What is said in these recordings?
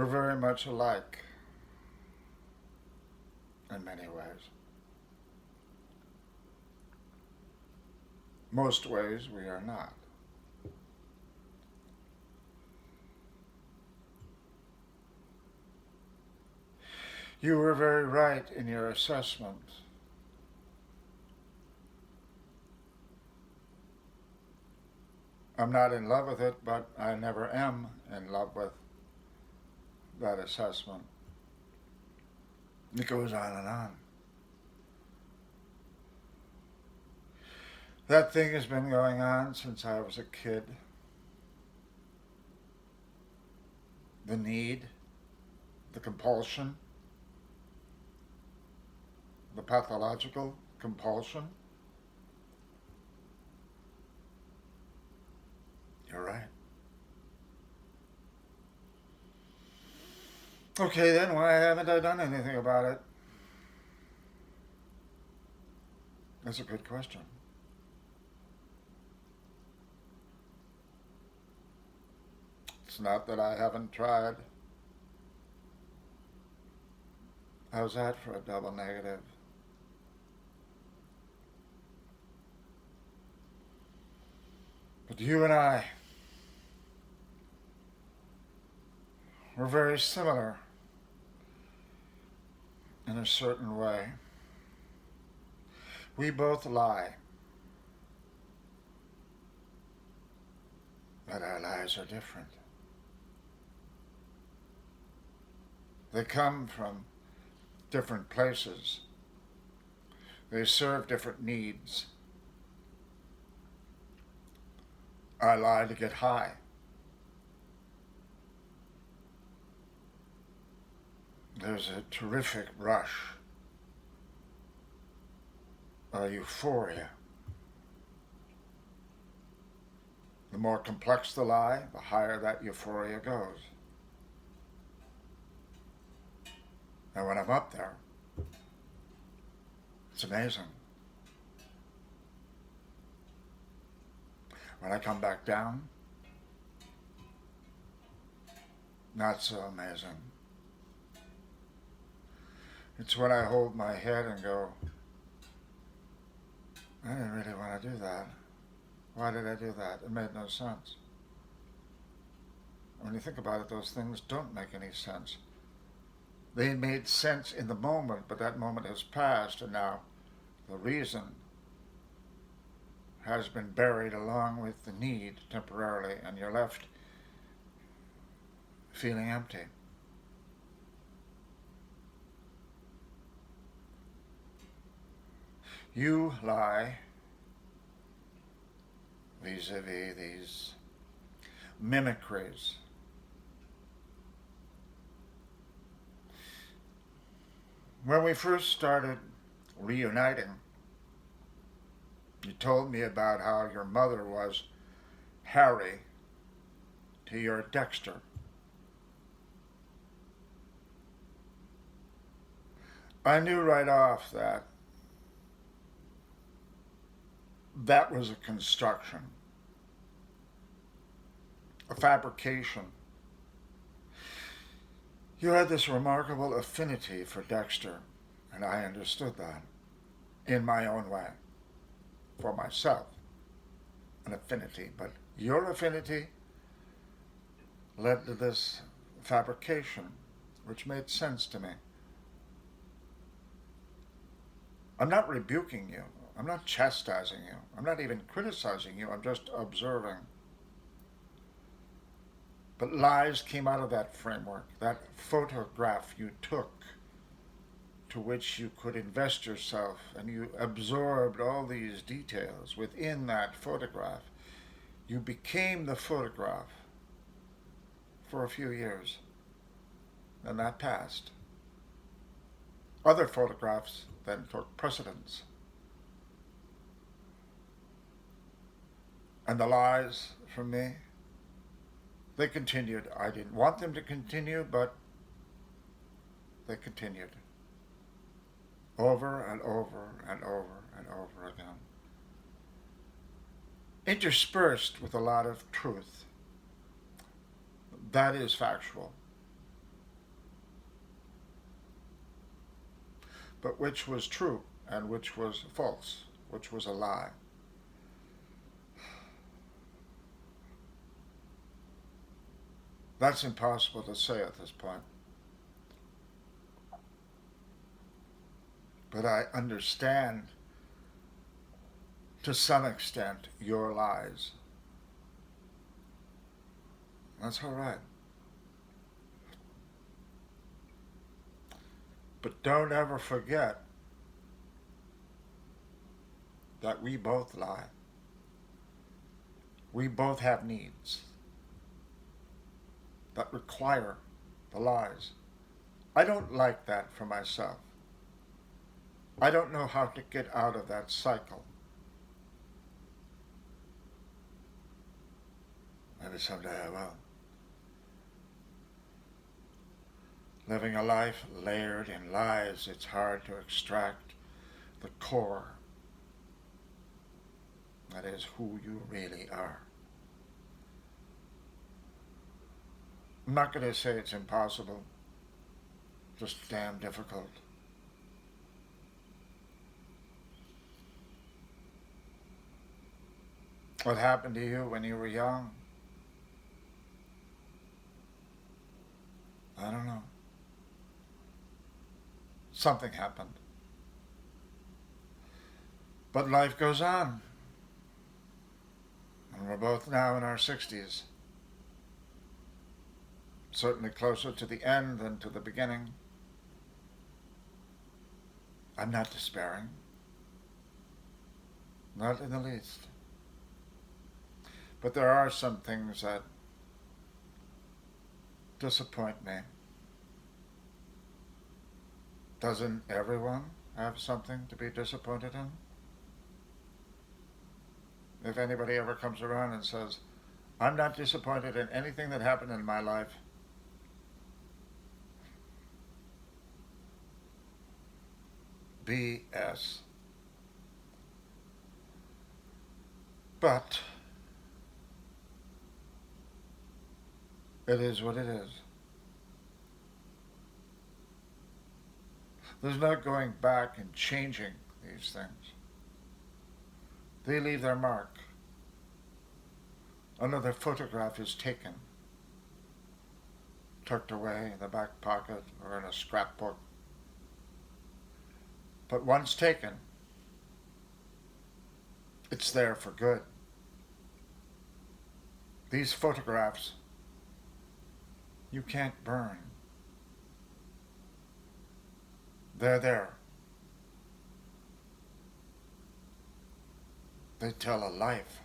We're very much alike in many ways. Most ways we are not. You were very right in your assessment. I'm not in love with it, but I never am in love with that assessment. It goes on and on. That thing has been going on since I was a kid. The need, the compulsion, the pathological compulsion. You're right. Okay, then why haven't I done anything about it? That's a good question. It's not that I haven't tried. How's that for a double negative? But you and I, we're very similar in a certain way. We both lie, but our lies are different. They come from different places. They serve different needs. I lie to get high. There's a terrific rush, a euphoria. The more complex the lie, the higher that euphoria goes. And when I'm up there, it's amazing. When I come back down, not so amazing. It's when I hold my head and go, I didn't really want to do that. Why did I do that? It made no sense. When you think about it, those things don't make any sense. They made sense in the moment, but that moment has passed, and now the reason has been buried along with the need temporarily, and you're left feeling empty. You lie vis-a-vis these mimicries. When we first started reuniting, you told me about how your mother was Harry to your Dexter. I knew right off that that was a construction, a fabrication. You had this remarkable affinity for Dexter, and I understood that in my own way, for myself, an affinity. But your affinity led to this fabrication, which made sense to me. I'm not rebuking you. I'm not chastising you. I'm not even criticizing you. I'm just observing. But lies came out of that framework, that photograph you took, to which you could invest yourself, and you absorbed all these details within that photograph. You became the photograph for a few years, and that passed. Other photographs then took precedence. And the lies from me, they continued. I didn't want them to continue, but they continued. Over and over and over and over again. Interspersed with a lot of truth. That is factual. but which was true and which was false, which was a lie. That's impossible to say at this point. But I understand to some extent your lies. That's all right. But don't ever forget that we both lie. We both have needs that require the lies. I don't like that for myself. I don't know how to get out of that cycle. Maybe someday I will. Living a life layered in lies, it's hard to extract the core. That is who you really are. I'm not going to say it's impossible, just damn difficult. What happened to you when you were young? I don't know. Something happened. But life goes on. And we're both now in our 60s. Certainly closer to the end than to the beginning. I'm not despairing. Not in the least. But there are some things that disappoint me. Doesn't everyone have something to be disappointed in? If anybody ever comes around and says, I'm not disappointed in anything that happened in my life, BS. But it is what it is. There's no going back and changing these things. They leave their mark. Another photograph is taken, tucked away in the back pocket or in a scrapbook. But once taken, it's there for good. These photographs, you can't burn. They're there. They tell a life.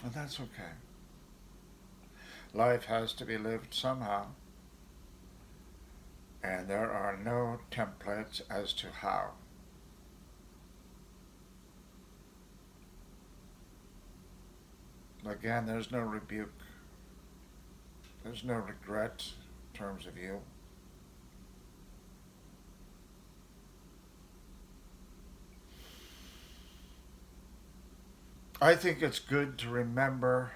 And that's okay. Life has to be lived somehow. And there are no templates as to how. Again, there's no rebuke. There's no regret in terms of you. I think it's good to remember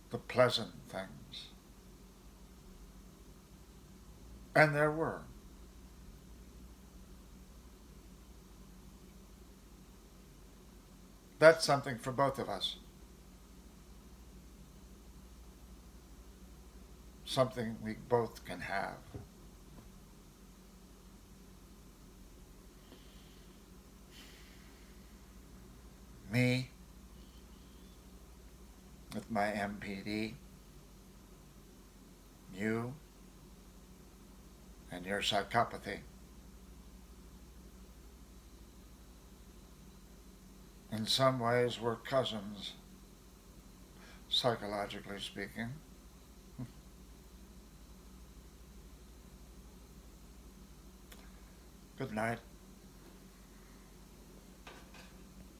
the pleasant things. And there were. That's something for both of us. Something we both can have. Me, with my MPD, you, and your psychopathy. In some ways, we're cousins, psychologically speaking. Good night.